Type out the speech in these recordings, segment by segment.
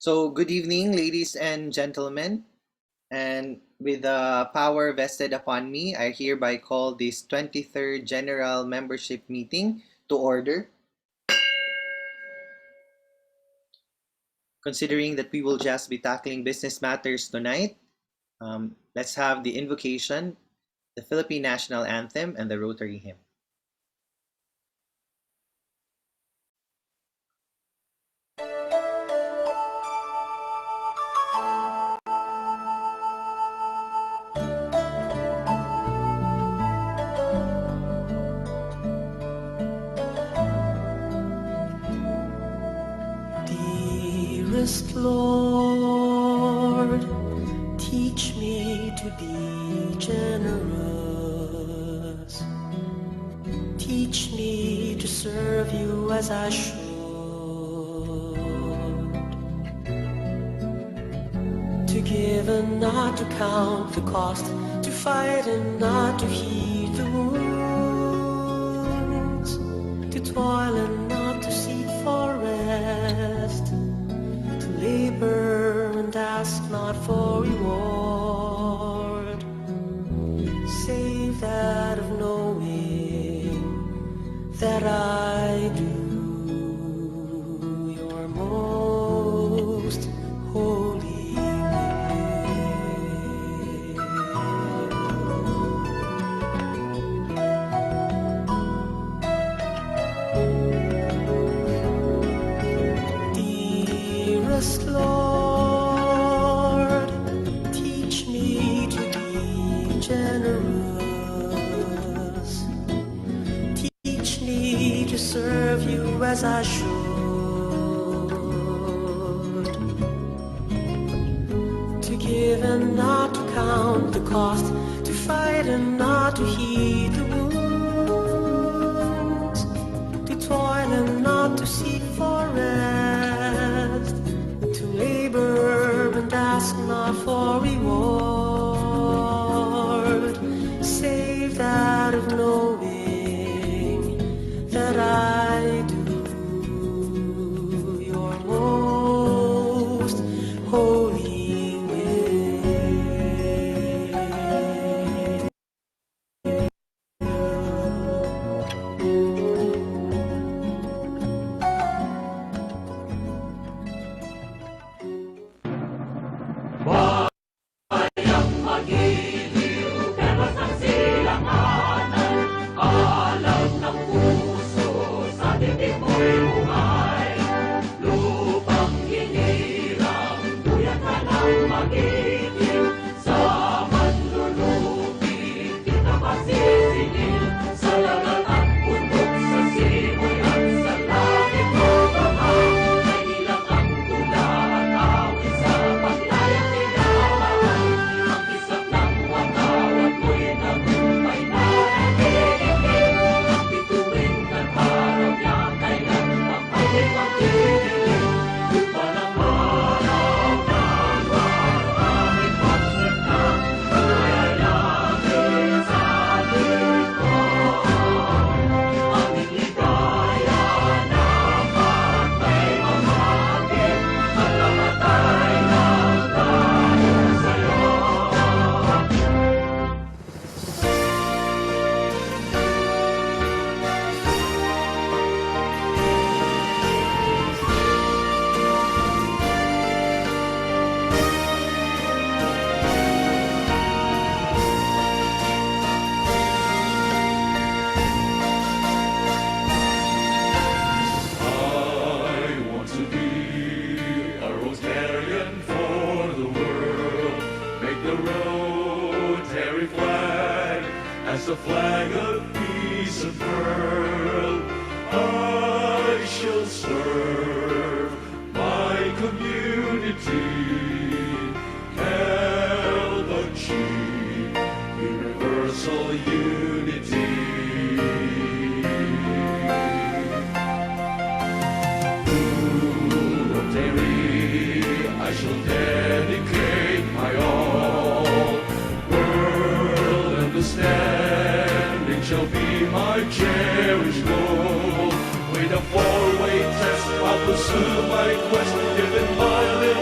So, good evening, ladies and gentlemen. And with the power vested upon me, I hereby call this 23rd General Membership Meeting to order. Considering that we will just be tackling business matters tonight, let's have the invocation, the Philippine National Anthem, and the Rotary Hymn. Dearest Lord, teach me to be generous. Teach me to serve you as I should. To give and not to count the cost. To fight and not to heed the wounds. To toil and not to seek for rest. To labor and ask not for reward, save that of knowing that I do your most holy will. Dearest Lord, teach me to be generous. Teach me to serve you as I should. To give and not to count the cost. To fight and not to heed the wounds. To toil and not to seek for rest. To labor and ask not for reward, save that of knowing that I do your most holy as the flag of peace unfurled. I shall serve my community, help achieve universal unity. To Rotary I shall dedicate my all. World understanding shall be my cherished goal. With a four-way test, I'll pursue my quest, given my little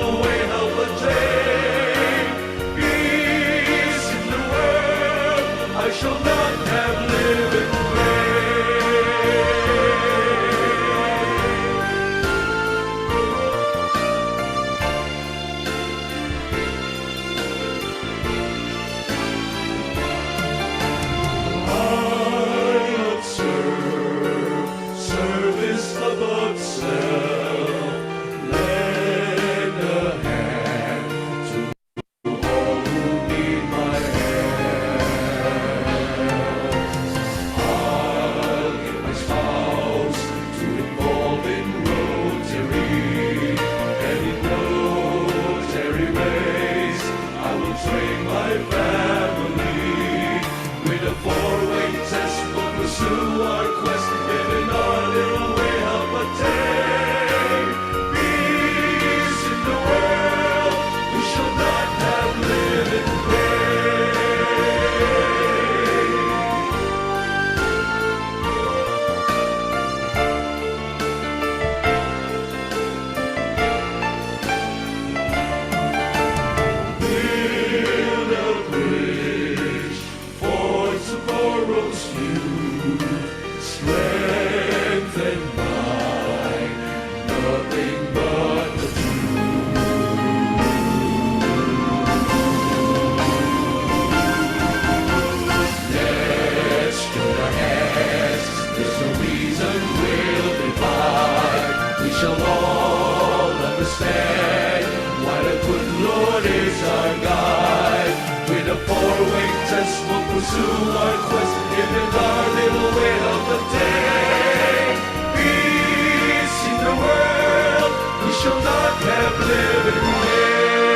to our quest in our little way of the day. Peace in the world, we shall not have lived in vain.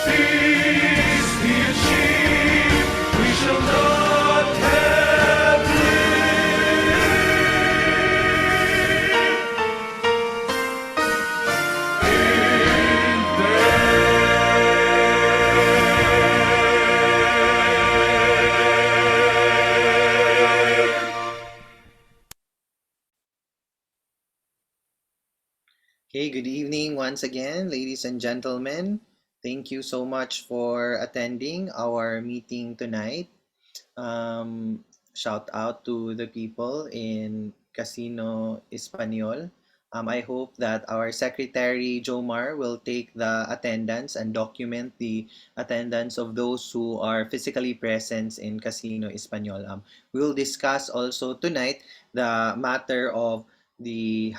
Peace be achieved, we shall not have Okay, good evening once again, ladies and gentlemen. Thank you so much for attending our meeting tonight. Um, Shout out to the people in Casino Espanol. I hope that our Secretary Jomar will take the attendance and document the attendance of those who are physically present in Casino Espanol. We'll discuss also tonight the matter of the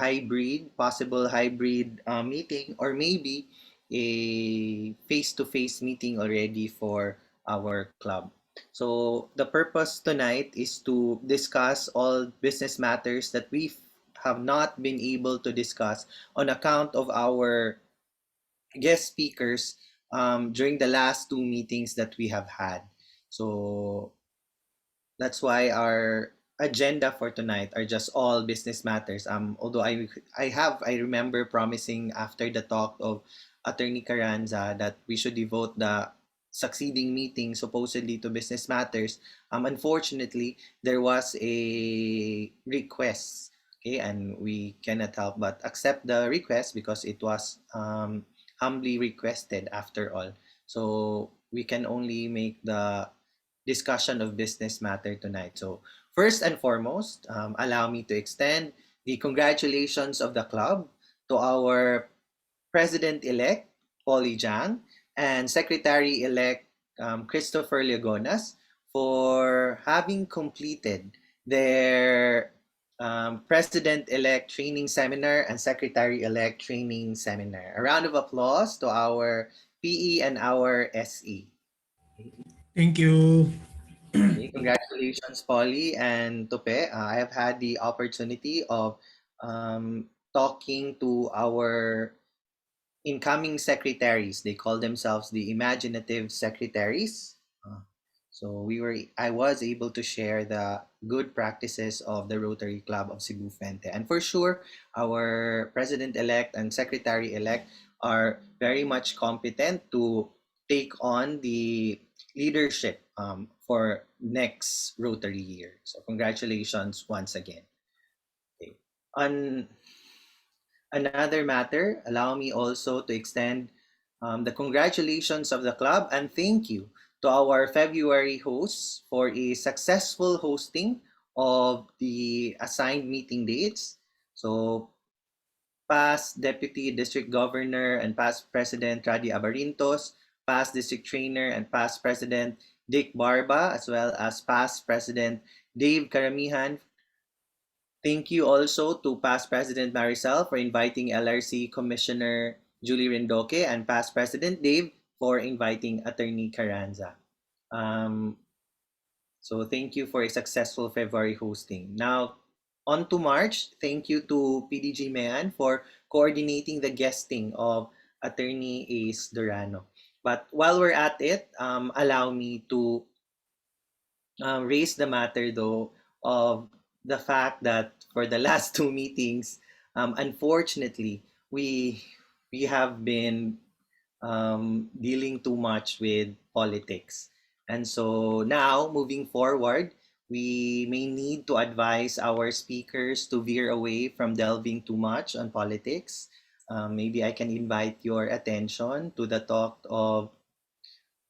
possible hybrid meeting, or maybe a face-to-face meeting already for our club. So the purpose tonight is to discuss all business matters that we have not been able to discuss on account of our guest speakers during the last two meetings that we have had. So that's why our agenda for tonight are just all business matters. Although I remember promising after the talk of Attorney Carranza that we should devote the succeeding meeting supposedly to business matters. Unfortunately, there was a request. Okay, and we cannot help but accept the request because it was humbly requested after all. So we can only make the discussion of business matter tonight. So, first and foremost, allow me to extend the congratulations of the club to our President-elect, Polly Jang, and Secretary-elect, Christopher Legonas, for having completed their President-elect training seminar and Secretary-elect training seminar. A round of applause to our PE and our SE. Thank you. Okay, congratulations, Polly and Tope. I have had the opportunity of talking to our incoming secretaries. They call themselves the imaginative secretaries. So I was able to share the good practices of the Rotary Club of Cebu Fente. And for sure, our president-elect and secretary-elect are very much competent to take on the leadership for next Rotary year. So congratulations once again. Okay. On another matter, allow me also to extend the congratulations of the club and thank you to our February hosts for a successful hosting of the assigned meeting dates. So, past Deputy District Governor and past President Radi Abarintos, past District Trainer and past President Dick Barba, as well as past President Dave Karamihan. Thank you also to past President Maricel for inviting LRC Commissioner Julie Rindoque and past President Dave for inviting Attorney Carranza. Um, so thank you for a successful February hosting. Now, on to March. Thank you to PDG Mayan for coordinating the guesting of Attorney Ace Durano. But while we're at it, allow me to raise the matter though of the fact that for the last two meetings, unfortunately, we have been dealing too much with politics, and so now moving forward, we may need to advise our speakers to veer away from delving too much on politics. Maybe I can invite your attention to the talk of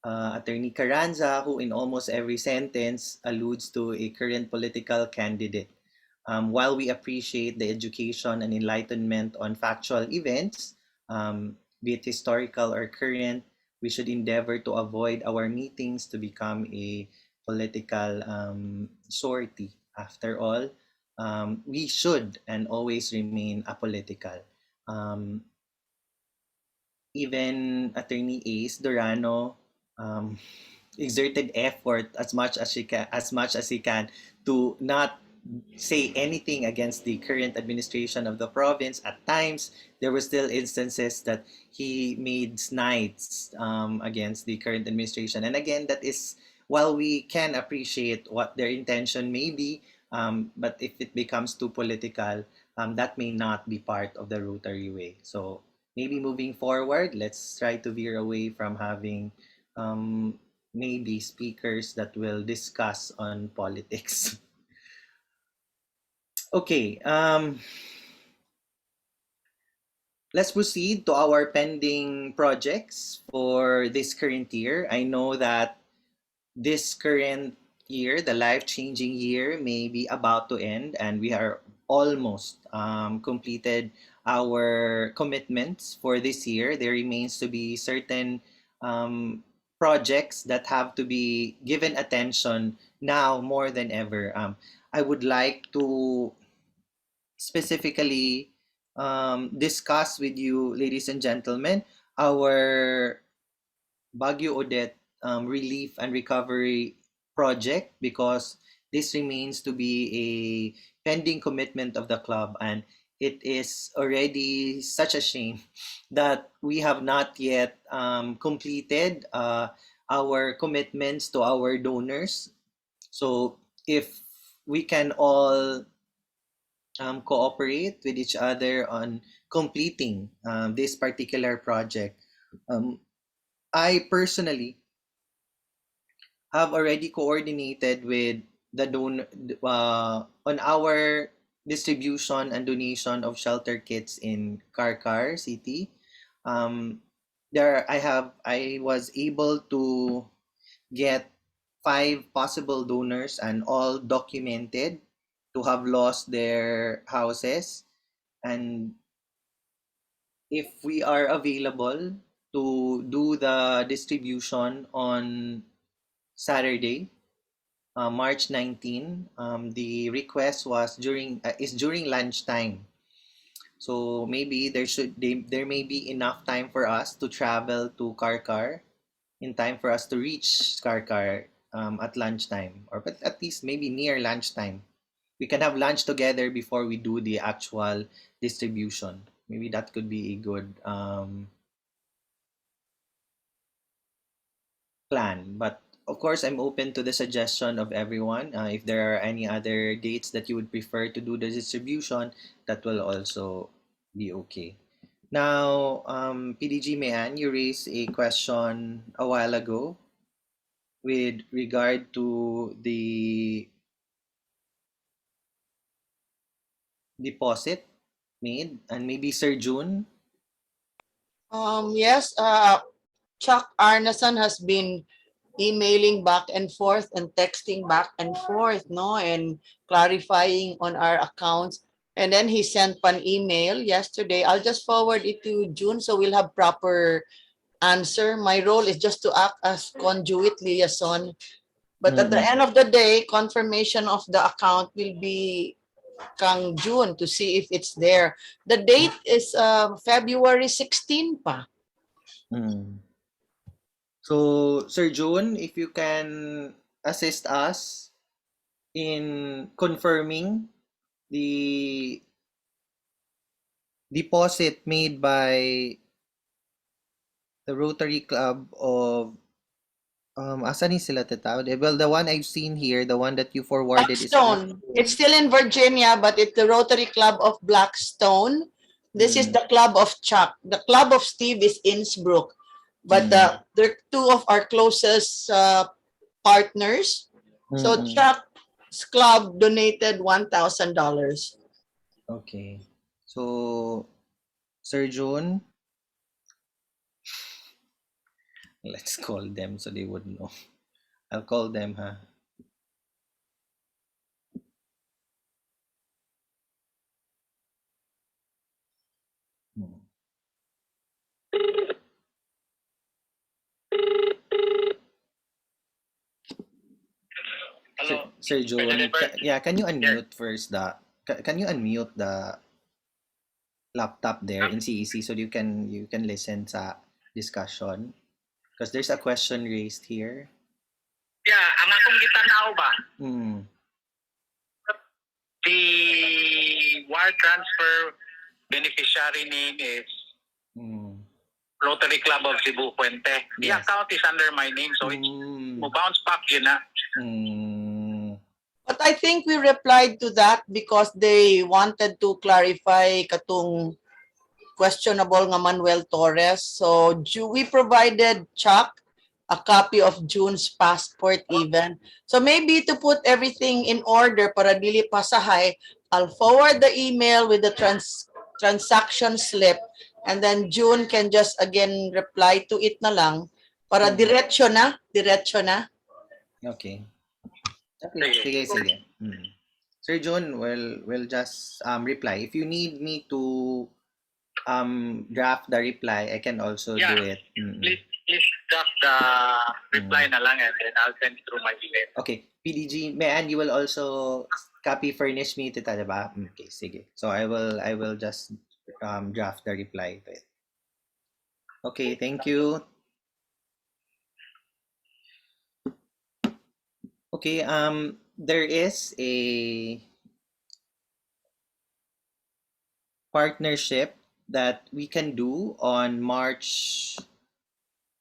Attorney Carranza, who in almost every sentence alludes to a current political candidate. While we appreciate the education and enlightenment on factual events, be it historical or current, we should endeavor to avoid our meetings to become a political sortie. After all, we should and always remain apolitical. Um, even Attorney Ace Durano um, exerted effort as much as he can to not say anything against the current administration of the province. At times, there were still instances that he made snides against the current administration. And again, that is, while we can appreciate what their intention may be, but if it becomes too political, that may not be part of the Rotary way. So maybe moving forward, let's try to veer away from having maybe speakers that will discuss on politics. Okay, let's proceed to our pending projects for this current year. I know that this current year, the life-changing year, may be about to end, and we are almost completed our commitments for this year. There remains to be certain um, projects that have to be given attention now more than ever. I would like to specifically discuss with you, ladies and gentlemen, our Baguio Odette relief and recovery project, because this remains to be a pending commitment of the club, and it is already such a shame that we have not yet completed our commitments to our donors. So if we can all cooperate with each other on completing this particular project. I personally have already coordinated with the on our distribution and donation of shelter kits in Karkar City. Um, I was able to get 5 possible donors and all documented to have lost their houses. And if we are available to do the distribution on Saturday, March 19, the request was during lunchtime. So maybe there may be enough time for us to travel to Karkar in time for us to reach Karkar at lunchtime, or but at least maybe near lunchtime. We can have lunch together before we do the actual distribution. Maybe that could be a good plan. But of course, I'm open to the suggestion of everyone. If there are any other dates that you would prefer to do the distribution, that will also be okay. Now, PDG Mayan, you raised a question a while ago with regard to the deposit made, and maybe Sir June. Yes, Chuck Arneson has been emailing back and forth and texting back and forth, no, and clarifying on our accounts. And then he sent an email yesterday. I'll just forward it to June so we'll have proper answer. My role is just to act as conduit liaison. But at the end of the day, confirmation of the account will be Kang June to see if it's there. The date is February 16 pa. So, Sir June, if you can assist us in confirming the deposit made by the Rotary Club of asan ni sila tatawag? Well, the one I've seen here, the one that you forwarded is Blackstone. It's still in Virginia, but it's the Rotary Club of Blackstone. This is the Club of Chuck. The Club of Steve is Innsbruck. But they're two of our closest partners. So Chuck's club donated $1,000. Okay. So, Sir June, let's call them so they would know. I'll call them, huh? Hello. Sir June, can you unmute first can you unmute the laptop there in CEC so you can listen sa discussion? Because there's a question raised here. Yeah, ang akong gitanaw ba, Mm. the wire transfer beneficiary name is Mm. Rotary Club of Cebu Puente. The Yes. account is under my name, so it's bounce back yun na. Mm. But I think we replied to that because they wanted to clarify katong questionable nga Manuel Torres. So we provided Chuck a copy of June's passport even. So maybe to put everything in order para dili pasahay, I'll forward the email with the transaction slip, and then June can just again reply to it na lang para diretso na. Okay. Okay, sige. Sir John will just reply. If you need me to draft the reply, I can also do it. Please draft the reply na lang and then I'll send it through my email. Okay, PDG, and you will also copy furnish me tita, diba? Okay, sige. So I will just draft the reply to it. Okay, thank you. Okay, there is a partnership that we can do on March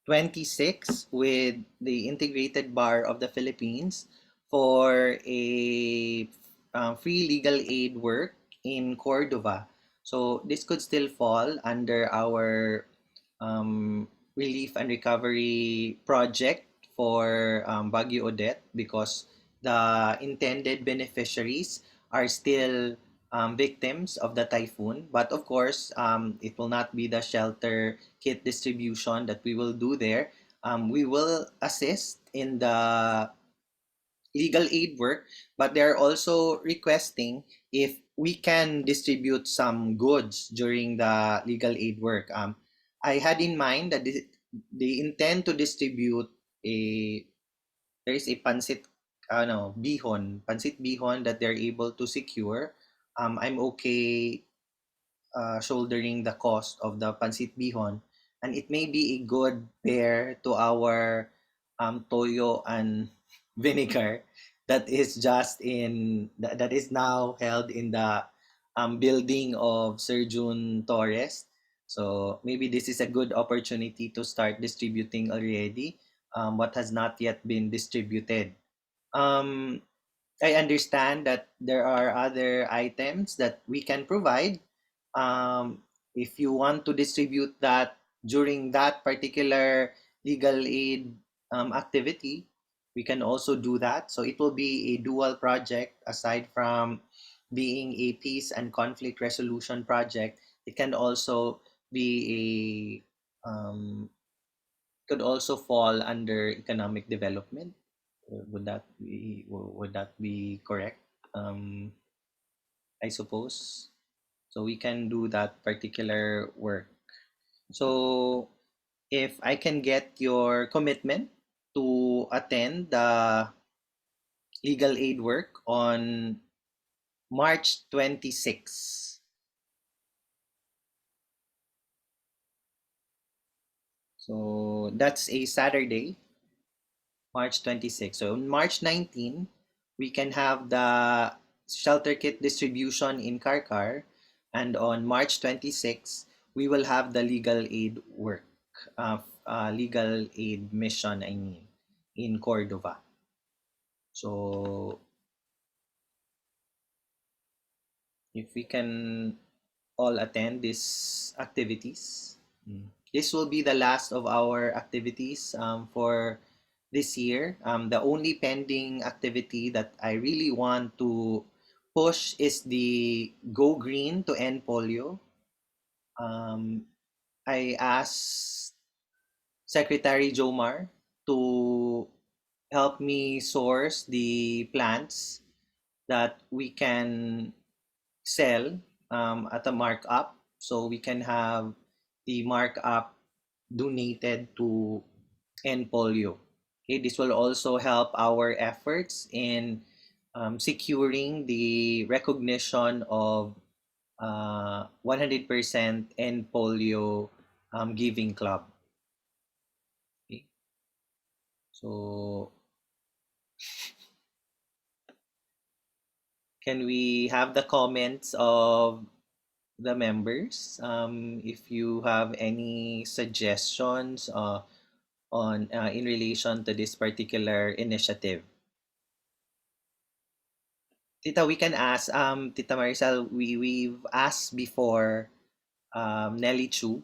26 with the Integrated Bar of the Philippines for a free legal aid work in Cordova. So this could still fall under our relief and recovery project for Baguio Odette because the intended beneficiaries are still victims of the typhoon. But of course, it will not be the shelter kit distribution that we will do there. We will assist in the legal aid work, but they're also requesting if we can distribute some goods during the legal aid work. I had in mind that they intend to distribute a there is a pancit bihon that they're able to secure. I'm okay shouldering the cost of the pancit bihon, and it may be a good pair to our toyo and vinegar that is that is now held in the building of Sir June Torres. So maybe this is a good opportunity to start distributing already what has not yet been distributed. Um, I understand that there are other items that we can provide. If you want to distribute that during that particular legal aid activity, we can also do that. So it will be a dual project aside from being a peace and conflict resolution project. It can also be a could also fall under economic development. Would that be correct? I suppose. So we can do that particular work. So if I can get your commitment to attend the legal aid work on March 26. So that's a Saturday, March 26. So on March 19, we can have the shelter kit distribution in Karkar. And on March 26, we will have the legal aid work, legal aid mission, I mean, in Cordova. So if we can all attend these activities, this will be the last of our activities for this year. The only pending activity that I really want to push is the Go Green to End Polio. I asked Secretary Jomar to help me source the plants that we can sell at a markup so we can have the markup donated to end polio. Okay, this will also help our efforts in securing the recognition of 100% end polio giving club. So can we have the comments of the members? If you have any suggestions on in relation to this particular initiative. Tita, we can ask, Tita Maricel, we've asked before Nelly Chu,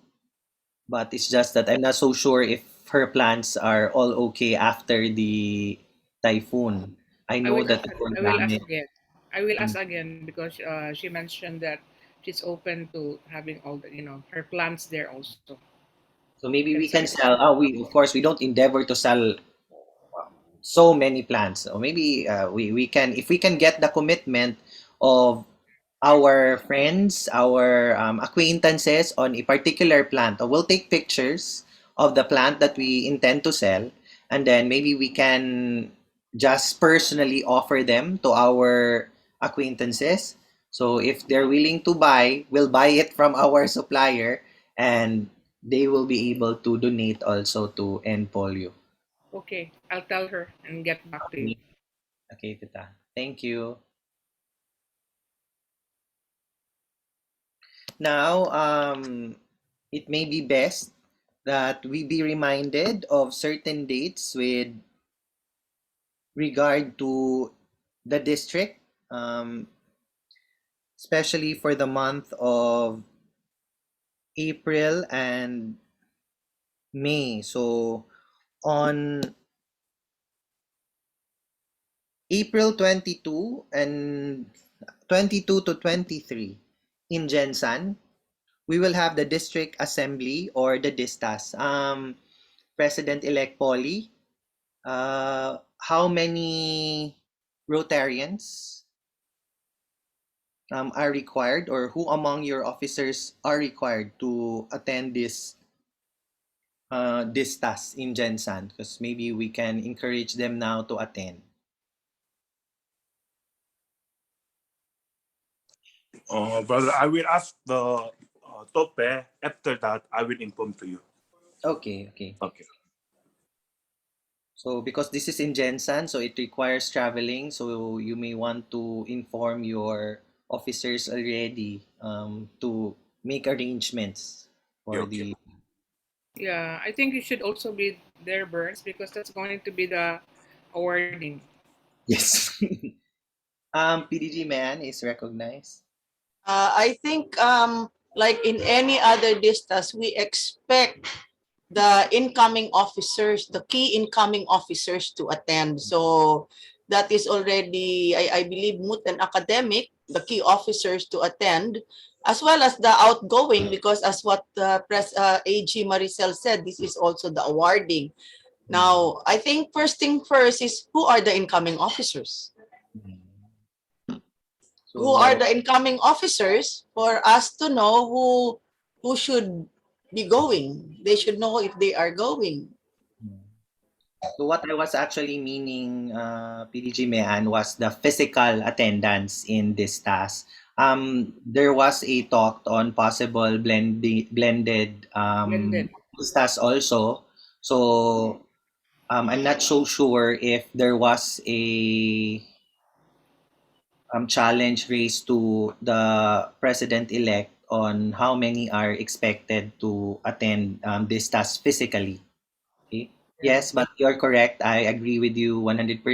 but it's just that I'm not so sure if her plans are all okay after the typhoon. I I know will that ask. there were I will ask damage. again. I will ask again because she mentioned that she's open to having all the her plants there also. So maybe Can we can send. sell. Oh, we of course we don't endeavor to sell so many plants. Or maybe we can, if we can get the commitment of our friends, our acquaintances on a particular plant. Or we'll take pictures of the plant that we intend to sell, and then maybe we can just personally offer them to our acquaintances. So if they're willing to buy, we'll buy it from our supplier, and they will be able to donate also to end polio. Okay, I'll tell her and get back to you. Okay, Tita. Thank you. Now, it may be best that we be reminded of certain dates with regard to the district, um, especially for the month of April and May. So on April 22 and 22 to 23 in Jensan, we will have the district assembly or the distas. President-elect Polly, how many Rotarians are required, or who among your officers are required to attend this task in Gensan? Because maybe we can encourage them now to attend. Brother, I will ask the Tope. After that, I will inform to you. Okay, okay. Okay. So because this is in Gensan, so it requires traveling. So you may want to inform your officers already to make arrangements Yeah, for okay. the. Yeah, I think you should also be there, Burns, because that's going to be the awarding. Yes. PDG man is recognized. I think like in any other distance, we expect the incoming officers, the key incoming officers to attend. So that is already, I believe, moot and academic, the key officers to attend, as well as the outgoing, because as what AG Maricel said, this is also the awarding. Now, I think first thing first is who are the incoming officers? Who are So, the incoming officers for us to know who should be going. They should know if they are going. so what I was actually meaning, PDG Mehan, was the physical attendance in this task. There was a talk on possible blended Blended. task also. So I'm not so sure if there was a challenge raised to the president-elect on how many are expected to attend this task physically. Okay? Yeah. Yes, but you're correct. I agree with you 100%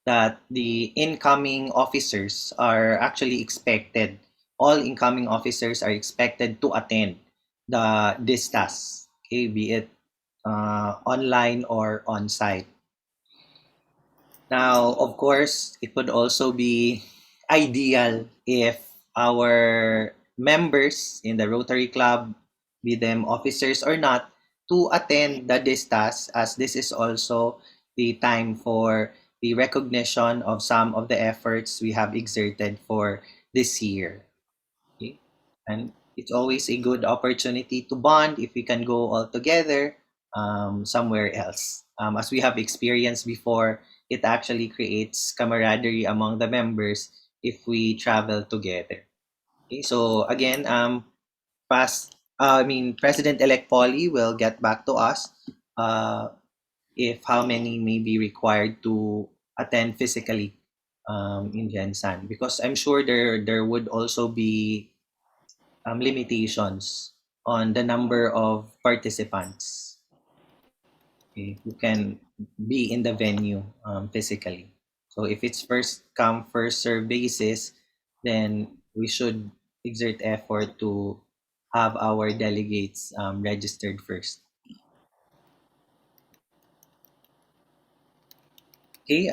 that the incoming officers are actually expected, all incoming officers are expected to attend this task, okay, be it online or on-site. Now, of course, it would also be ideal if our members in the Rotary Club, be them officers or not, to attend the distas, as this is also the time for the recognition of some of the efforts we have exerted for this year. Okay? And it's always a good opportunity to bond if we can go all together somewhere else. As we have experienced before, it actually creates camaraderie among the members if we travel together. Okay, so again, President-elect Polly will get back to us. Uh, if how many may be required to attend physically in Gensan, because I'm sure there would also be limitations on the number of participants, okay, who can be in the venue physically. So if it's first come first serve basis, then we should exert effort to have our delegates registered first. Okay.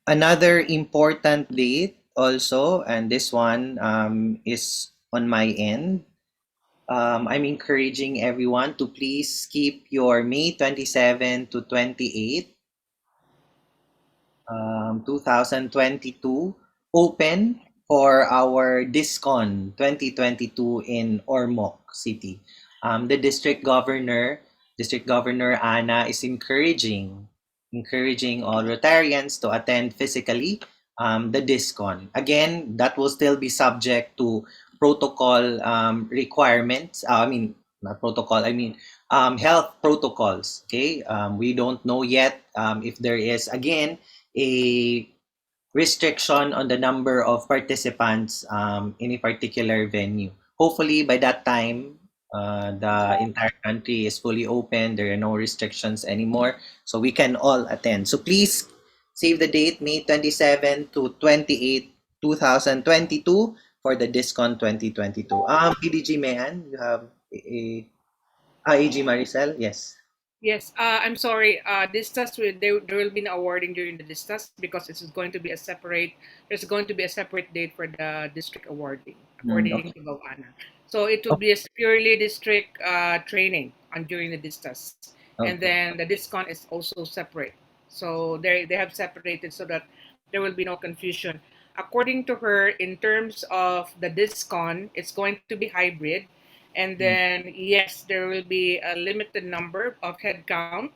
Another important date also, and this one is on my end. I'm encouraging everyone to please keep your May 27 to 28, 2022 open for our DISCON 2022 in Ormoc City. The District Governor Ana is encouraging all Rotarians to attend physically the DISCON. Again, that will still be subject to protocol requirements. I mean, not protocol. I mean, health protocols. Okay, we don't know yet if there is again a restriction on the number of participants in a particular venue. Hopefully, by that time, the entire country is fully open. There are no restrictions anymore, so we can all attend. So please save the date, May 27 to 28, 2022 for the DISCON 2022. PDG Mayan, you have AG Maricel? Yes. Yes, I'm sorry. Distas will there will be no awarding during the Distas because it's going to be a separate. There's going to be a separate date for the district awarding, according Okay. to Gawana. So it will be a purely district training on during the Distas, and Okay. then the discount is also separate. So they have separated so that there will be no confusion. According to her, in terms of the discount, it's going to be hybrid, and then yes, there will be a limited number of head count.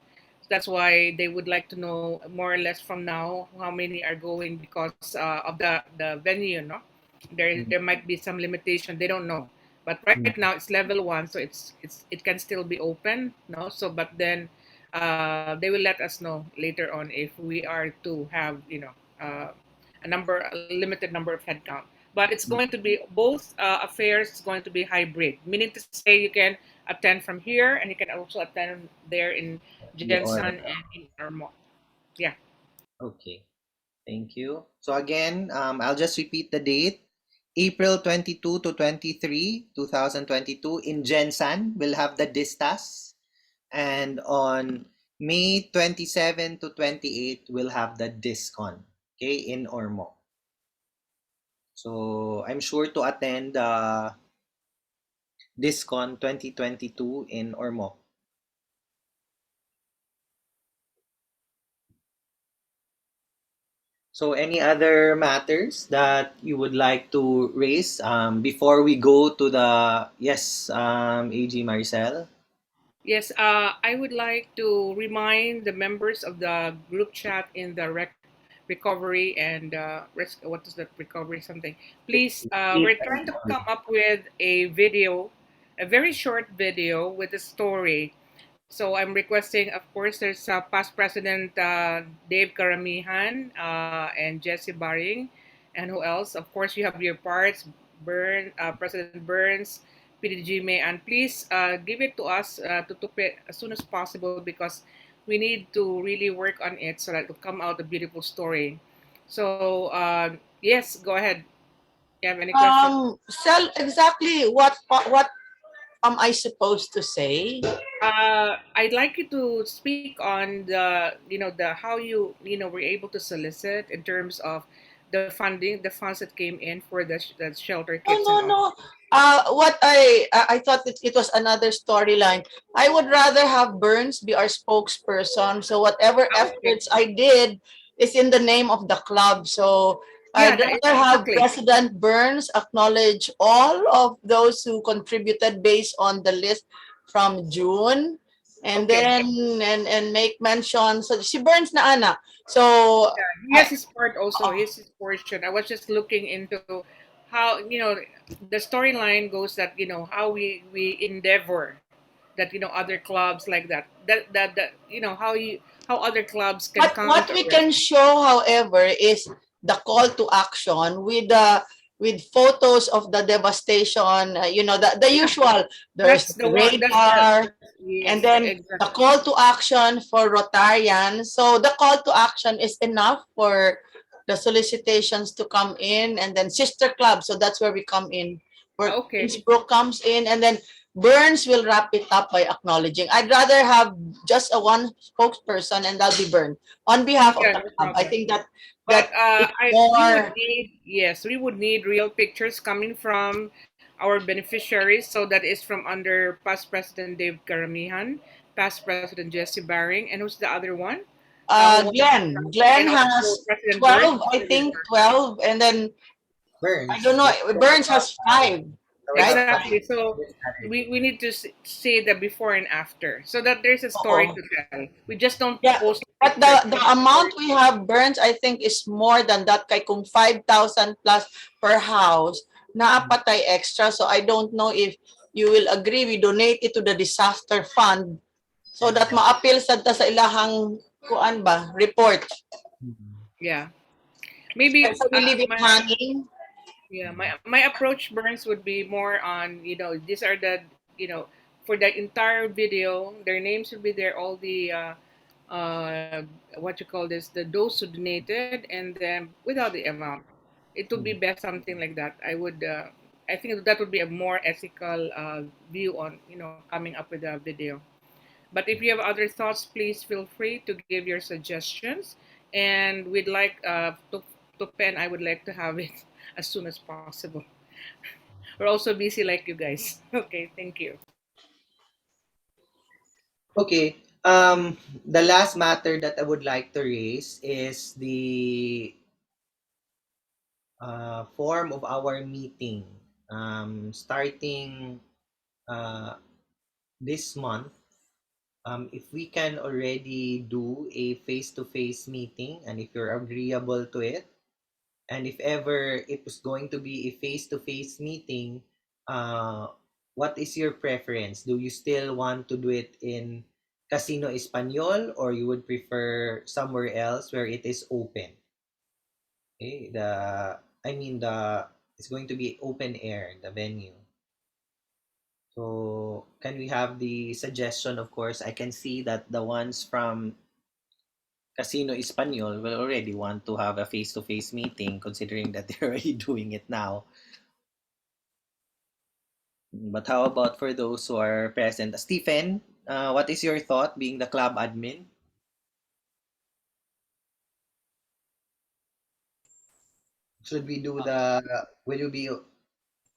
That's why they would like to know more or less from now how many are going because of the venue. No, there might be some limitation. They don't know, but right now it's level one, so it can still be open. No, so but then they will let us know later on if we are to have a limited number of headcount. But it's going to be both affairs. It's going to be hybrid, meaning to say you can attend from here and you can also attend there in Or Jensen and in Ormo. Yeah. okay. Thank you. So again, I'll just repeat the date. April 22 to 23, 2022 in Gensan, we'll have the Distas. And on May 27 to 28, we'll have the Discon, okay, in Ormo. So I'm sure to attend Discon 2022 in Ormo. So any other matters that you would like to raise before we go to the, yes, AG Maricel? Yes, I would like to remind the members of the group chat in the recovery and risk. What is that recovery? Something. Please, we're trying to come up with a video, a very short video with a story. So I'm requesting, of course, there's past President Dave Karamihan and Jesse Baring, and who else? Of course, you have your parts, President Burns, PDG May, and please give it to us to Tupi as soon as possible because we need to really work on it so that it'll come out a beautiful story. So yes, go ahead. You have any questions? Sel, exactly what am I supposed to say? I'd like you to speak on the how you were able to solicit in terms of the funding, the funds that came in for the shelter No, kits no, and all. no. I thought it was another storyline. I would rather have Burns be our spokesperson. So whatever Okay. efforts I did is in the name of the club. So Yeah, I'd rather have exactly. President Burns acknowledge all of those who contributed based on the list from June, and Okay. then and make mention. So si Burns na anak. So He has his part also. He has his portion. I was just looking into how the storyline goes that how we endeavor. that other clubs like that how other clubs can What counter we it. can show, however, is the call to action with photos of the devastation. The usual. There's That's the the one. radar, and Yes, then the exactly. call to action for Rotarians. So the call to action is enough for the solicitations to come in, and then sister clubs. So that's where we come in, where Okay. Innsbruck comes in, and then Burns will wrap it up by acknowledging. I'd rather have just a one spokesperson, and that'll be Burns on behalf of Yeah, the no club. I problem. think that But it's I we would more. need yes, we would need real pictures coming from our beneficiaries. So that is from under past President Dave Karamihan, past President Jesse Baring, and who's the other one? Who was Glenn and also has President Burns. 12, I think 12, and then I don't Burns. know. There Burns was has five, right? five Exactly. So years added. we need to see the before and after so that there's a story Oo. to tell. We just don't Yeah, post but pictures. the amount we have Burns, I think, is more than that. Kay kung 5,000 plus per house, naapatay extra. So I don't know if you will agree. We donate it to the disaster fund so that ma-appeal sa ilahang kuan ba report. Yeah. Maybe So we leave it my hanging. yeah, my approach Burns would be more on, these are the, for the entire video, their names will be there, all the uh what you call this, the those who donated, and then without the amount. It would be best something like that. I think that would be a more ethical view on, coming up with a video. But if you have other thoughts, please feel free to give your suggestions. And we'd like to pen. I would like to have it as soon as possible. We're also busy like you guys. Okay, thank you. Okay. The last matter that I would like to raise is the form of our meeting. Starting uh, this month, if we can already do a face-to-face meeting, and if you're agreeable to it, and if ever it was going to be a face-to-face meeting, uh, what is your preference? Do you still want to do it in Casino Espanol, or you would prefer somewhere else where it is open? Okay, the it's going to be open air, the venue. So can we have the suggestion? Of course, I can see that the ones from Casino Espanol will already want to have a face-to-face meeting, considering that they're already doing it now. But how about for those who are present? Stephen, what is your thought being the club admin? Should we do will you be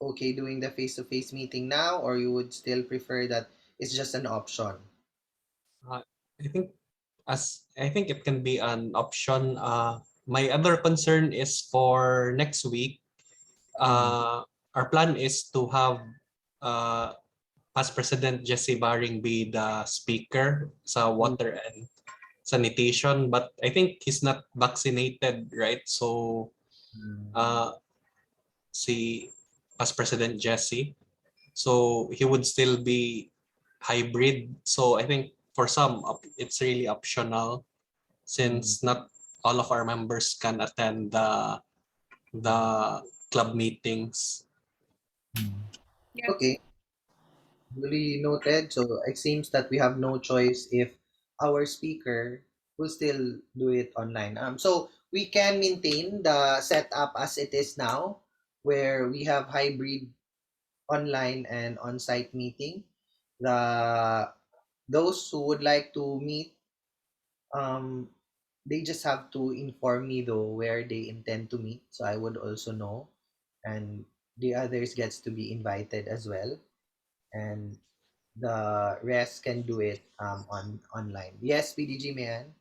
okay doing the face-to-face meeting now, or you would still prefer that it's just an option? Uh, I think I think it can be an option. My other concern is for next week. Our plan is to have uh, past President Jesse Baring be the speaker sa water and sanitation, but I think he's not vaccinated, right? So si past President Jesse, so he would still be hybrid. So I think for some it's really optional since not all of our members can attend the club meetings. Yeah. Okay, duly noted. So it seems that we have no choice if our speaker will still do it online. So we can maintain the setup as it is now, where we have hybrid online and on-site meeting. The those who would like to meet, um, they just have to inform me though where they intend to meet, so I would also know, and the others gets to be invited as well, and the rest can do it on online. Yes, PDG man.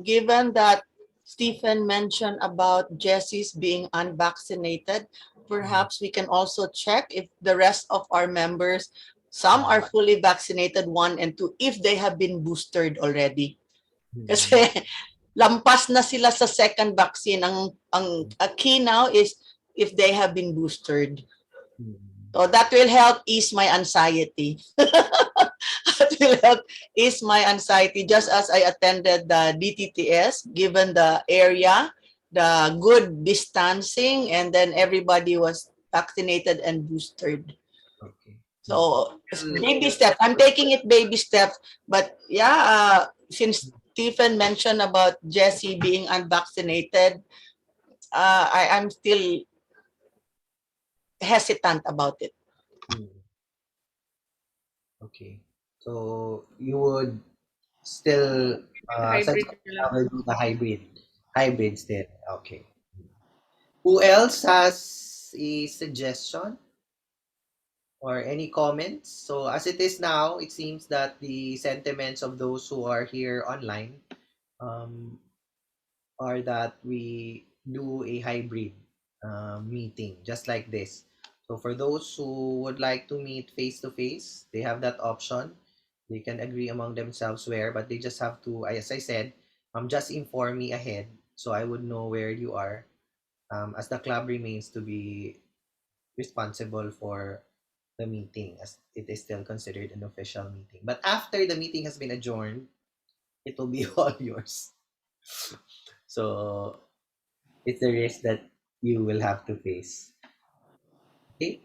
Given that Stephen mentioned about Jesse's being unvaccinated, perhaps we can also check if the rest of our members, some are fully vaccinated, 1 and 2, if they have been boosted already. Kasi lampas na sila sa second vaccine. Ang key now is if they have been boosted. So that will help ease my anxiety. That will help ease my anxiety just as I attended the DTTS, given the area, the good distancing, and then everybody was vaccinated and boosted. Okay. So baby Well, steps. I'm taking it baby steps. But yeah, since Stephen mentioned about Jesse being unvaccinated, I'm still hesitant about it. mm, okay. So you would still Hybrid suggest na lang. do the hybrid still. Okay. Who else has a suggestion or any comments? So as it is now, it seems that the sentiments of those who are here online um, are that we do a hybrid meeting just like this. So for those who would like to meet face to face, they have that option. They can agree among themselves where, but they just have to, as I said, just inform me ahead so I would know where you are. As the club remains to be responsible for the meeting, as it is still considered an official meeting. But after the meeting has been adjourned, it will be all yours. So it's the risk that you will have to face. Okay.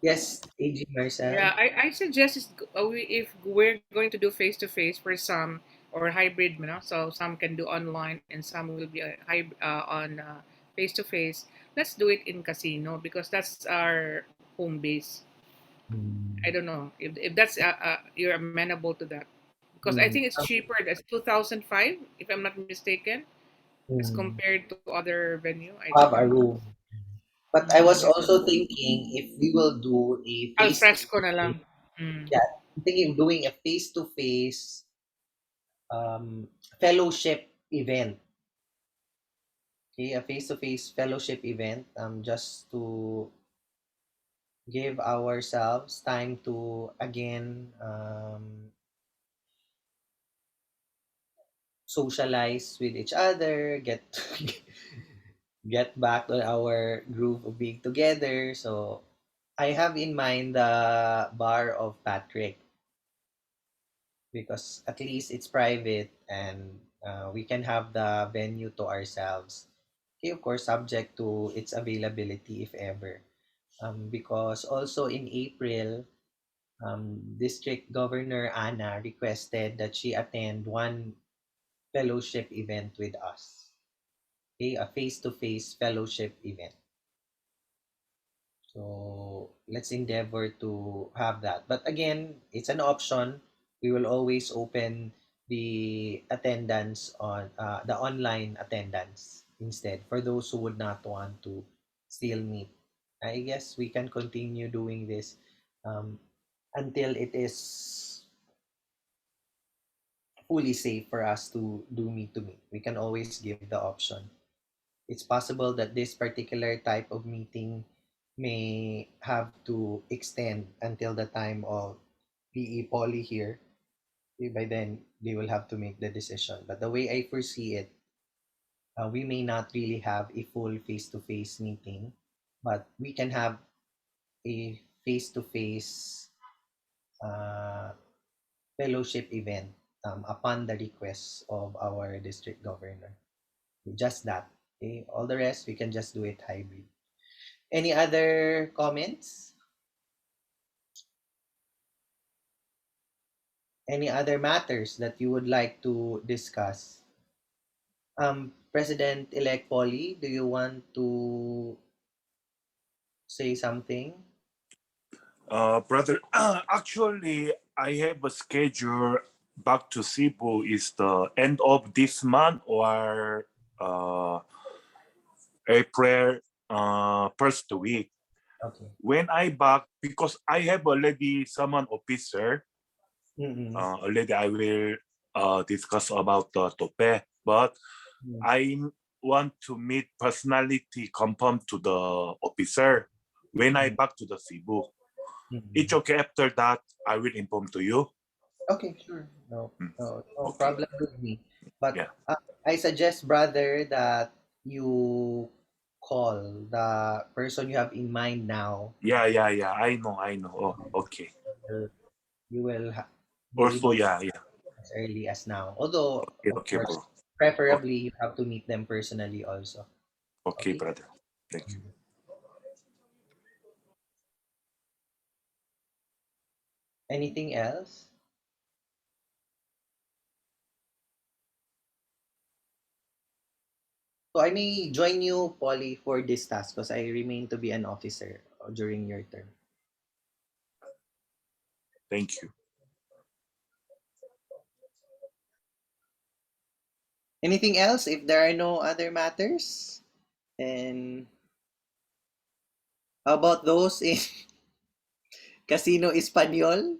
Yes, AG Marcel. Yeah, I suggest if we're going to do face to face for some or hybrid, you know, so some can do online and some will be on face to face. Let's do it in casino because that's our home base. I Mm, don't know if that's you're amenable to that because I mm, think it's cheaper. That's 2005 if I'm not mistaken as mm. compared to other venue. I Have think. a room. But I was Mm. also thinking if we will do a Al face to fresco na lang. face, Mm. yeah, I'm thinking of doing a face to face fellowship event. Okay, a face to face fellowship event just to give ourselves time to again socialize with each other, get get back on our groove of being together. So I have in mind the bar of Patrick because at least it's private and we can have the venue to ourselves. Okay, of course, subject to its availability if ever. Because also in April, District Governor Anna requested that she attend one fellowship event with us. Okay, a face-to-face fellowship event. So let's endeavor to have that. But again, it's an option. We will always open the attendance on the online attendance instead for those who would not want to still meet. I guess we can continue doing this um, until it is fully safe for us to do meet to meet. We can always give the option. It's possible that this particular type of meeting may have to extend until the time of PE Poly here. By then, they will have to make the decision. But the way I foresee it, we may not really have a full face-to-face meeting, but we can have a face-to-face uh, fellowship event upon the request of our district governor. Just that. Okay? All the rest, we can just do it hybrid. Any other comments? Any other matters that you would like to discuss? President-elect Polly, do you want to say something? Brother, actually, I have a schedule back to Cebu. Is the end of this month or uh, April first week? Okay. When I back, because I have already someone officer, Mm-mm. already I will discuss about the tope, but I want to meet personality confirm to the officer when I back to the Cebu. It's Mm-mm. okay after that, I will inform to you. Okay, sure. No, Mm, no okay. problem with me. But Yeah. I suggest, brother, that you call the person you have in mind now. Yeah, yeah, yeah. I know, I know. Oh, okay. You will be Also, able to yeah, yeah. as early as now. Although, Okay, of okay, course, bro. preferably you have to meet them personally also. Okay, Okay. brother. Thank you. Anything else? So I may join you, Polly, for this task because I remain to be an officer during your term. Thank you. Anything else? If there are no other matters, then how about those in Casino Espanol?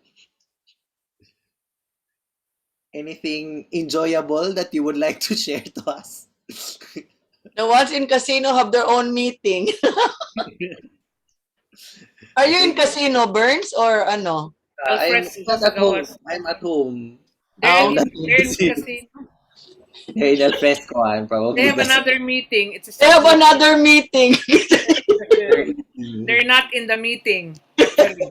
Anything enjoyable that you would like to share to us? The ones in casino have their own meeting. Are I you in think casino, Burns, or ano? I'm Alfres not at home. Sagagawas. I'm at home. They're Ah, I'm in, not okay. they're in casino. casino. They're in El Fresco. I'm They probably have the another meeting. It's a They have sub-meeting. another meeting. secretary. They're not in the meeting, actually.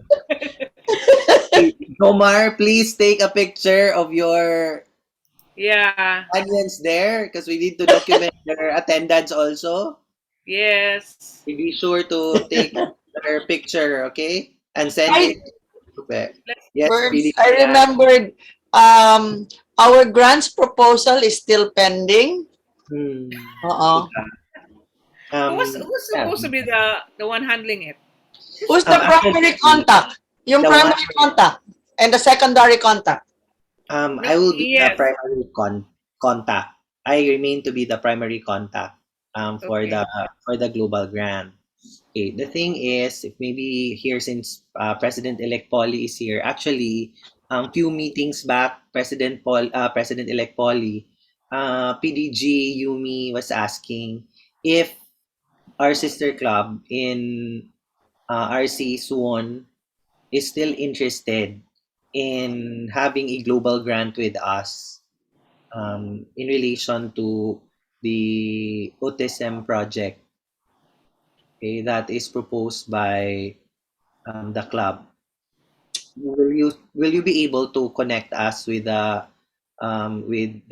Omar, please take a picture of your Yeah. audience there because we need to document their attendance also. Yes. Be sure to take their picture, okay? And send I, it to Pe. Let's Yes, Burns, Philip. I remembered our grants proposal is still pending. Hmm. Uh-uh. who's Yeah. supposed to be the one handling it? Who's the Actually, primary contact? Yung the one, primary contact and the secondary contact. No, I will be the yes. primary contact. I remain to be the primary contact Okay. for the global grant. Okay, the thing is, if maybe here since President-elect Polly is here, actually, few meetings back, President-elect Polly, PDG Yumi was asking if our sister club in RC Suwon is still interested in having a global grant with us in relation to the autism project, okay, that is proposed by the club. Will you be able to connect us with the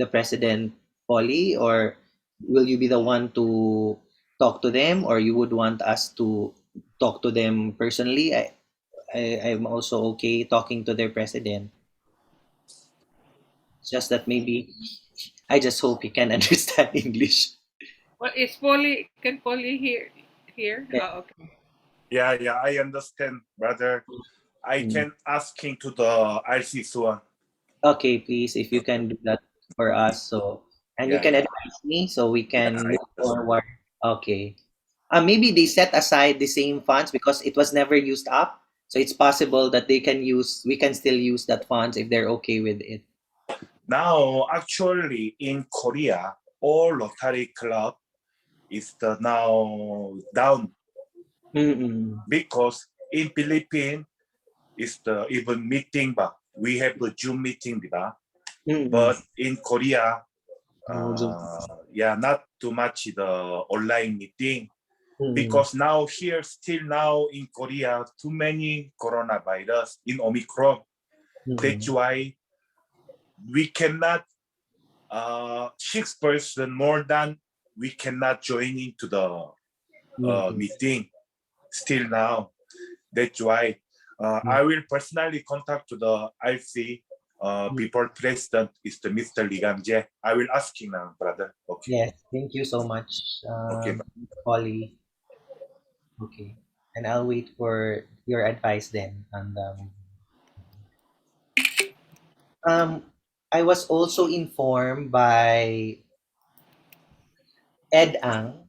president, Polly, or will you be the one to talk to them, or you would want us to talk to them personally? I'm also okay talking to their president. It's just that maybe I just hope he can understand English. Well, is Polly, can Polly hear here? Yeah. Oh, okay. Yeah, yeah. I understand, brother. I Mm. can asking to the RC1. Okay, please, if you can do that for us, so and you Yeah, can yeah, advise me so we yeah. can I move understand. forward. Okay. Maybe they set aside the same funds because it was never used up. So it's possible that we can still use that funds if they're okay with it. Now, actually, in Korea, all Rotary Club is the now down Mm-mm. because in Philippines is the even meeting, but we have a Zoom meeting, diba? Mm-mm. But in Korea, No, Zoom. yeah, not too much the online meeting Mm-mm. because now here still now in Korea too many coronavirus in Omicron. That's Mm-mm. why we cannot 6 person more than we cannot join into the Mm-mm. meeting still now. That's why I will personally contact to the RC before president is the Mr. Lee Gang-jae. I will ask him now, brother. Okay. Yes, thank you so much, Okay. Polly. Okay, and I'll wait for your advice then. And um, I was also informed by Ed Ang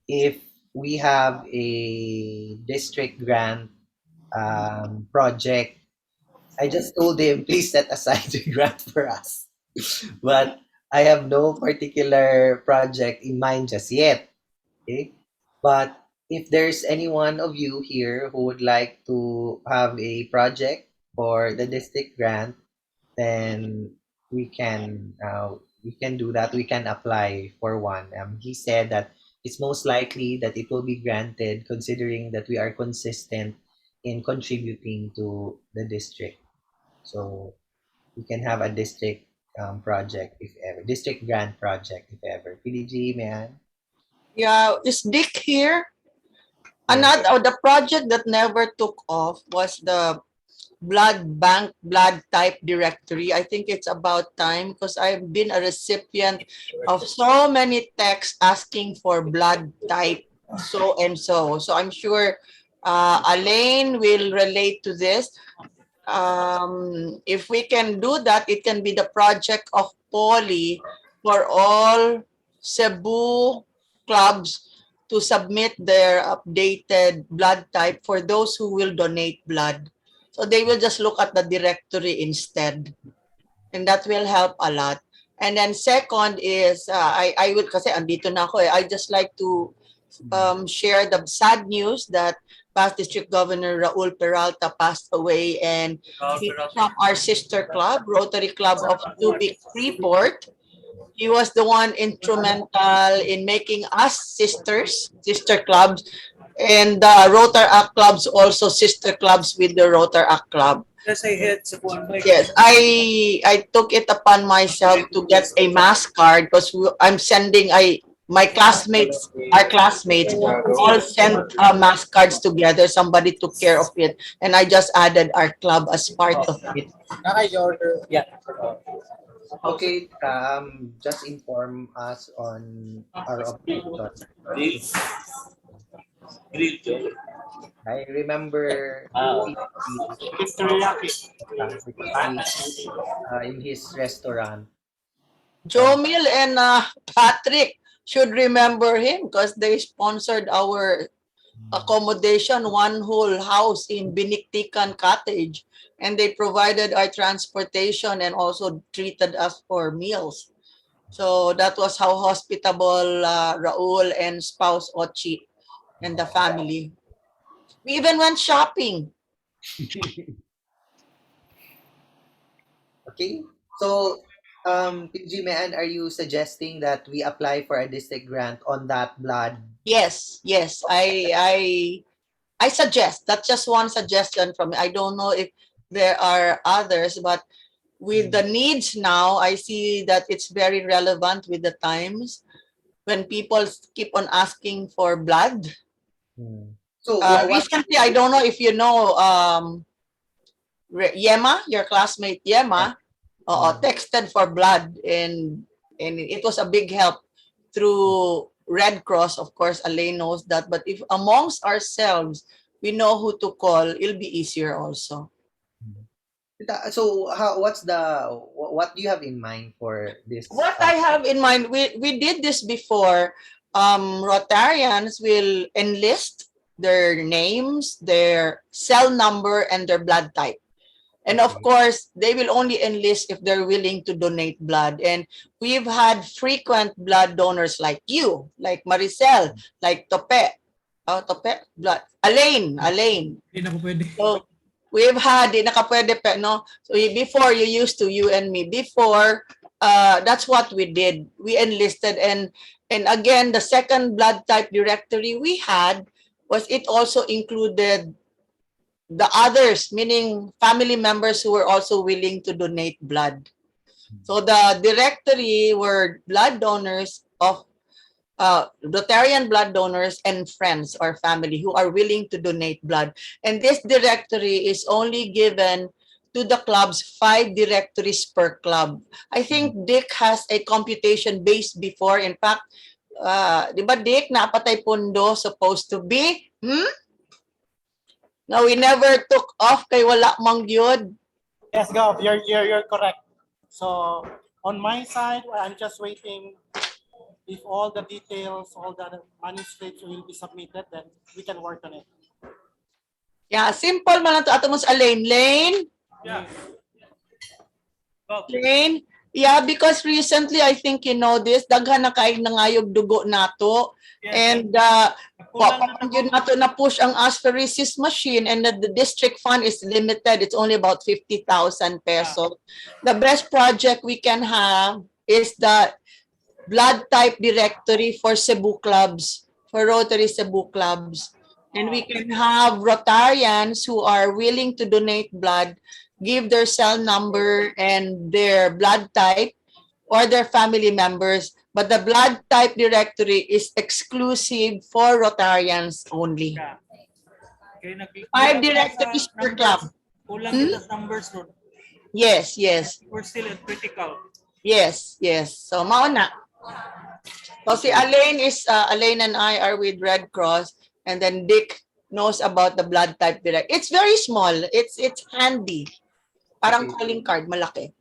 if we have a district grant project. I just told him, please set aside the grant for us. But I have no particular project in mind just yet. Okay. But if there's any one of you here who would like to have a project for the district grant, then we can do that. We can apply for one. He said that it's most likely that it will be granted considering that we are consistent in contributing to the district. So we can have a district project if ever, district grant project if ever. PDG, man. Yeah, is Dick here? Yes. Another the project that never took off was the blood bank blood type directory. I think it's about time because I've been a recipient of so many texts asking for blood type so and so. So I'm sure Elaine will relate to this. If we can do that, it can be the project of Poly for all Cebu clubs to submit their updated blood type for those who will donate blood. So they will just look at the directory instead. And that will help a lot. And then second is, I would, kasi andito na ako eh, I just like to share the sad news that past District Governor Raul Peralta passed away, and he's from our sister club, Rotary Club of Subic Freeport. He was the one instrumental in making us sister clubs, and the Rotaract clubs also sister clubs with the Rotaract club. Yes, I took it upon myself to get a mass card because I'm sending my classmates, our classmates, all sent mass cards together. Somebody took care of it, and I just added our club as part of it. Okay, just inform us on our operation. I remember in his restaurant. Jomil and Patrick should remember him because they sponsored our accommodation, one whole house in Biniktikan Cottage, and they provided our transportation and also treated us for meals. So that was how hospitable Raul and spouse Ochi and the family. We even went shopping. Okay, so PG Man, are you suggesting that we apply for a district grant on that blood? Yes, yes. I suggest, that's just one suggestion from me. I don't know if there are others, but with the needs now, I see that it's very relevant with the times when people keep on asking for blood. So what? Recently, I don't know if you know Yema, your classmate Yema, texted for blood, and it was a big help through Red Cross. Of course, Elaine knows that, but if amongst ourselves we know who to call, it'll be easier also. So what's what do you have in mind for this? What I have in mind, we did this before. Rotarians will enlist their names, their cell number, and their blood type. And of course, they will only enlist if they're willing to donate blood. And we've had frequent blood donors like you, like Maricel, like Tope. Oh, Tope? Blood. Elaine. Hindi na ako pwede. So, we've had, di nakapwede pa, no? So, before, you used to, you and me, before, that's what we did. We enlisted. And again, the second blood type directory we had was it also included the others, meaning family members who were also willing to donate blood. So the directory were blood donors of Rotarian blood donors and friends or family who are willing to donate blood. And this directory is only given to the clubs, 5 directories per club. I think Dick has a computation based before. In fact, di ba Dick, napatay pundo supposed to be? No, we never took off kay wala mang gyud. Yes, Gov, you're correct. So on my side, I'm just waiting if all the details, all the manuscripts will be submitted, then we can work on it. Yeah, simple man lang to. Ato mo sa Lane. Yeah. Lane. Yeah, because recently, I think you know this, daghan na kaig nangayog dugo nato. Yes. And yun nato na push ang aspheresis machine, and the district fund is limited. It's only about 50,000 pesos. The best project we can have is the blood type directory for Cebu clubs, for Rotary Cebu clubs. And we can have Rotarians who are willing to donate blood, give their cell number and their blood type or their family members. But the blood type directory is exclusive for Rotarians only. Five directories per club. Kulang Hmm? kita sa numbers doon. Yes, yes. We're still at critical. Yes, yes. So, mauna. So, si Elaine and I are with Red Cross, and then Dick knows about the blood type direct. It's very small. It's handy. Parang Okay. calling card, malaki.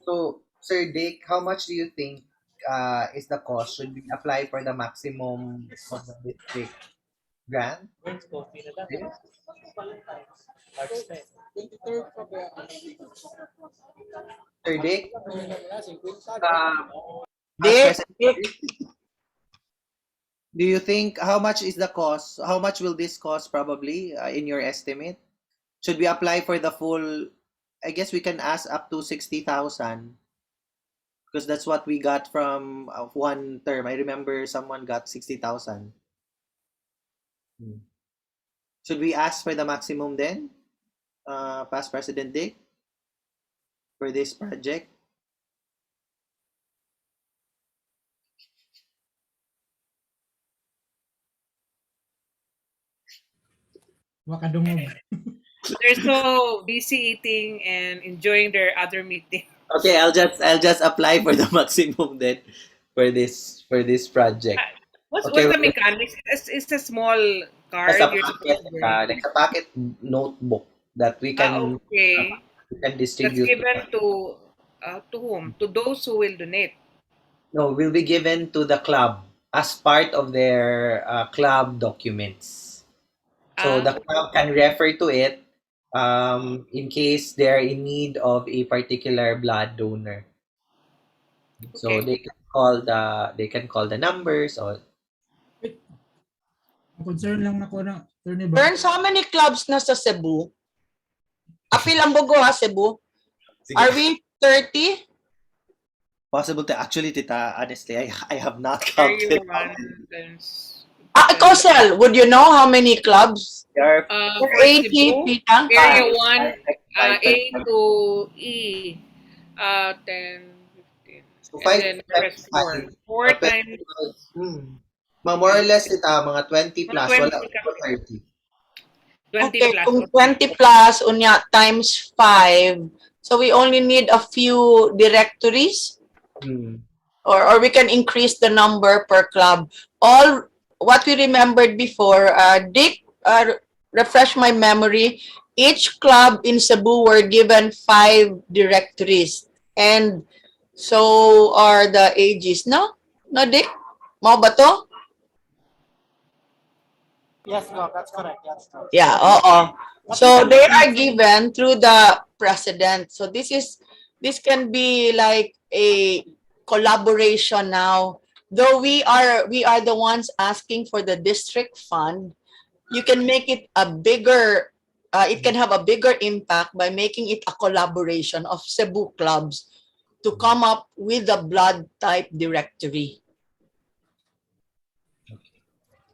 So, Sir Dick, how much do you think is the cost? Should we apply for the maximum of the district grant? Yes. Sir Dick, Dick, President, Dick. do you think how much is the cost? How much will this cost probably in your estimate? Should we apply for the full? I guess we can ask up to 60,000 because that's what we got from one term. I remember someone got 60,000. Should we ask for the maximum then, past President Dick, for this project? Wakadungog. They're so busy eating and enjoying their other meeting. Okay, I'll just apply for the maximum then for this project. What's Okay, the well, mechanics? It's a small card. As a You're packet, supposed to bring. like a packet notebook that we can Okay. That's distribute. given to whom? To those who will donate. No, will be given to the club as part of their club documents. So the club can refer to it in case they're in need of a particular blood donor. So Okay. they can call the numbers or Concern lang ako na, Attorney Bob. Burns, how many clubs na sa Cebu? Apilambogo ha, Cebu? Are we 30? possible to actually, Tita, honestly, I have not Are you counted. Ikaw, Sel, would you know how many clubs? There are For 80, Cebu, Pita? Area 1, five, A to E, 10, 15. So And five, then the five, rest 4. five. 4 times More or less, Tita, mga 20 Mga plus. 20 Wala ka. ko 30. 20 Okay, plus. kung 20 plus, unya, times 5. So we only need a few directories, or we can increase the number per club. All what we remembered before, Dick, refresh my memory. Each club in Cebu were given 5 directories, and so are the AGs. No, no, Dick, mo ba to? Yes, no, that's correct. That's correct. Yeah, oo. So they are given through the president. So this can be like a collaboration now. Though we are the ones asking for the district fund, you can make it a bigger it can have a bigger impact by making it a collaboration of Cebu clubs to come up with the blood type directory.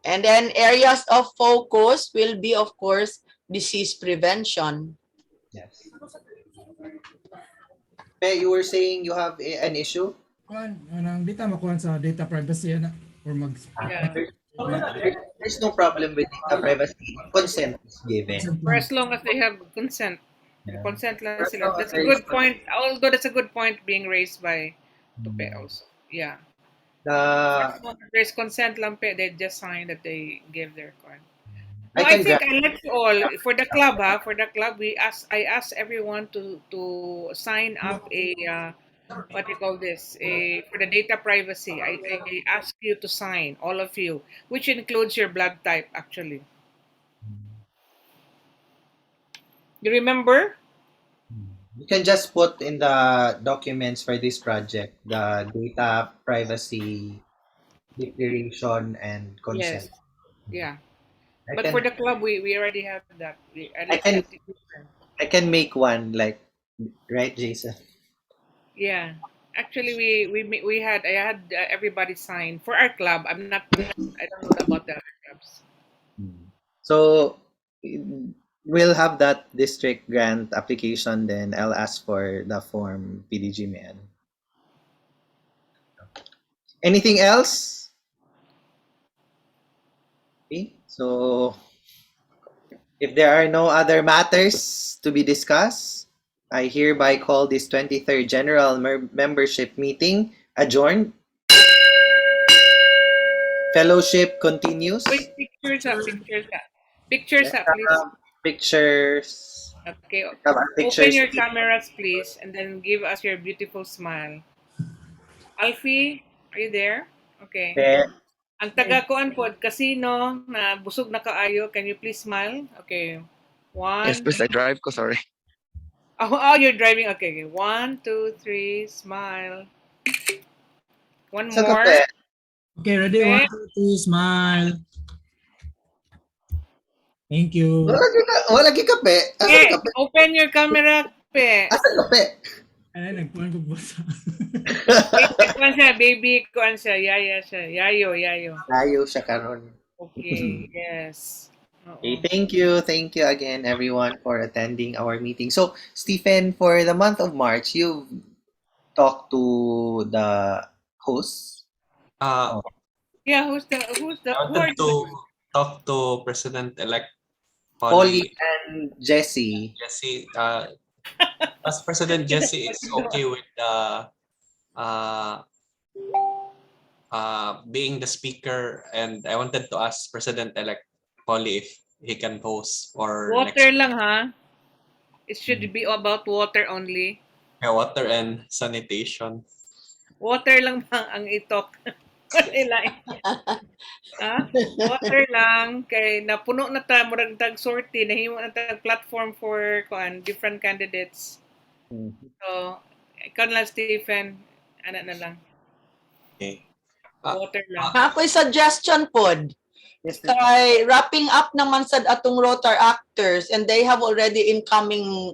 And then areas of focus will be, of course, disease prevention. Yes. Hey, you were saying you have an issue? Kuan, anang dita makuha sa data privacy na or mag Yeah. There's no problem with data privacy. Consent is given. For as long as they have consent. Yeah. Consent lang For as sila. long as That's a there good is point. Although that's a good point being raised by Tupe also. Yeah. As long as there's consent lang pe, they just sign that they give their coin. No, I think I let you all for the club. For the club, I asked everyone to sign up a what do you call this? For the data privacy. I ask you to sign, all of you, which includes your blood type actually. You remember? You can just put in the documents for this project the data privacy declaration and consent. Yes. Yeah. I But can, for the club, we already have that. I can make one, like, right, Jason? Yeah. Actually, we had I had everybody sign for our club. I'm not. I don't know about the other clubs. So we'll have that district grant application. Then I'll ask for the form PDG man. Anything else? Okay. So if there are no other matters to be discussed, I hereby call this 23rd General Membership Meeting adjourned. Fellowship continues. Wait, pictures up, pictures up, pictures Let's up, please. have pictures. Okay, Have our open pictures. your cameras, please, and then give us your beautiful smile. Alfie, are you there? Okay. There. Ang taga-kuan pod, casino, na busog na kaayo, can you please smile? Okay. Yes, One. please, I drive ko, sorry. Oh, you're driving. Okay, okay. 1, 2, 3, smile. One Sa more. kape. Okay, ready? Okay. 1, 2, 3, smile. Thank you. Wala gi kape. Asa Okay, kape? open your camera, pe. Asa kape? Ay, nagpuan ko po sa... Wait, kuan siya, baby, kuan siya, yaya siya. Yayo, yayo. Layo siya karon. Okay, yes. Okay, Oo. thank you again everyone for attending our meeting. So, Stephen, for the month of March, you've talked to the hosts. Uh, Yeah, I who are wanted to the talk to President-elect Polly Polly. and Jesse. Jesse, as President Jesse is okay with uh, being the speaker, and I wanted to ask President-elect Polly if he can host for water next lang ha? It should be about water only. water and sanitation. Water lang ba ang itok? Wala ha? Water lang kay napuno na ta murag tag sortie nahimo na tag platform for kuan different candidates. So, ikaw na lang, Stephen. Ano na lang. Okay. Water lang. Ako'y suggestion pod. Yes, Kay wrapping up naman sad atong rotar actors and they have already incoming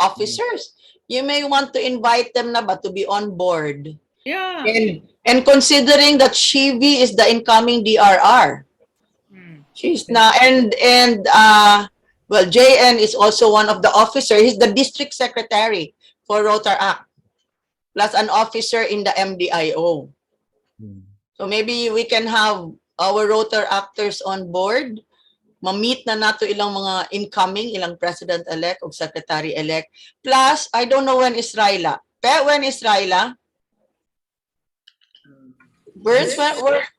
officers. You may want to invite them na ba to be on board. Yeah. And considering that Shivi is the incoming DRR. She's na and well, JN is also one of the officers. He's the district secretary for Rotar Act, plus an officer in the MDIO. So maybe we can have our Rotar actors on board. Ma-meet na nato ilang mga incoming, ilang president-elect o secretary-elect. Plus, I don't know when is Ryla. Pero when is Ryla? Burns,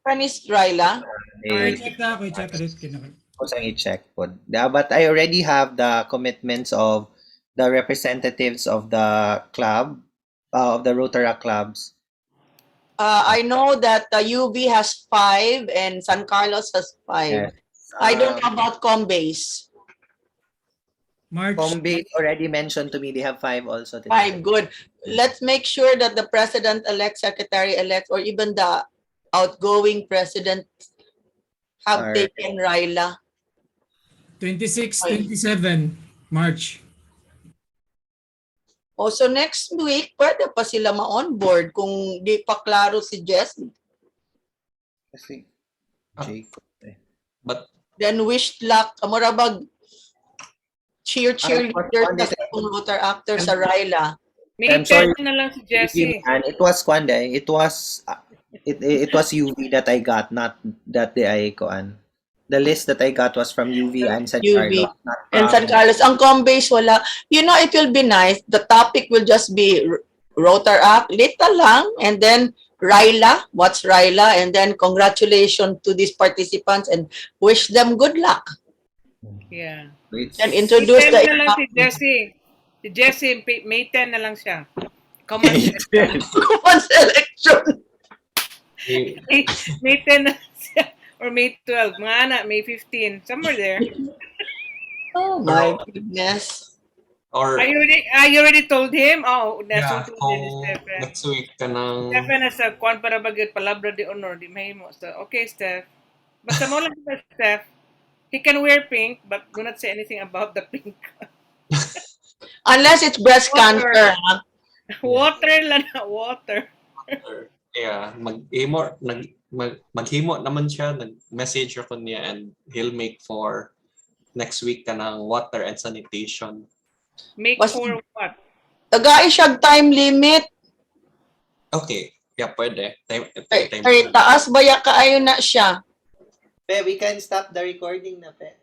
when is Ryla? I-check na ako, i-check ulit. Ko sang i-check po. Yeah, but I already have the commitments of the representatives of the club, of the Rotaract clubs. I know that UV has 5 and San Carlos has 5. Yes. I don't know about Combase. March. Combase already mentioned to me they have 5 also. 5, good. Let's make sure that the president-elect, secretary-elect, or even the outgoing president have Alright. taken Ryla. 26, 27 March. So next week, pwede pa sila ma-onboard kung di pa klaro si Jessie. Kasi Jake. But then wish luck. Amorabag cheerleader na sa Rotar actor sa Ryla. May test na lang si Jessie. And it was Kwande. It was UV that I got, not that I koan. The list that I got was from UV and San UV Carlos. Not and San Carlos. Ang Combase wala. You know, it will be nice. The topic will just be Rotar Act, little lang, and then Ryla, what's Ryla, and then congratulations to these participants and wish them good luck. Yeah. And introduce May 10 the na lang si Jessie. Si Jessie, May 10 na lang siya. Common selection. May 10 na siya. Or May 12. Mga anak, May 15. Somewhere there. Oh my goodness. or You already told him? Oh, yeah, nasa kung next week ka ng Steph na sa kuan para bagay palabra de honor di mahimo. So, okay, Steph. Basta mo lang sa Steph. He can wear pink, but do not say anything about the pink. Unless it's breast cancer. Huh? Water lang na, water. Yeah, maghimo naman siya, nag-message ako niya, and he'll make for next week ka ng water and sanitation. Make Was- for what? Tagaay siya time limit. Okay, yeah, pwede. Kay taas baya kaayo na siya. Pe, we can stop the recording na, Pe.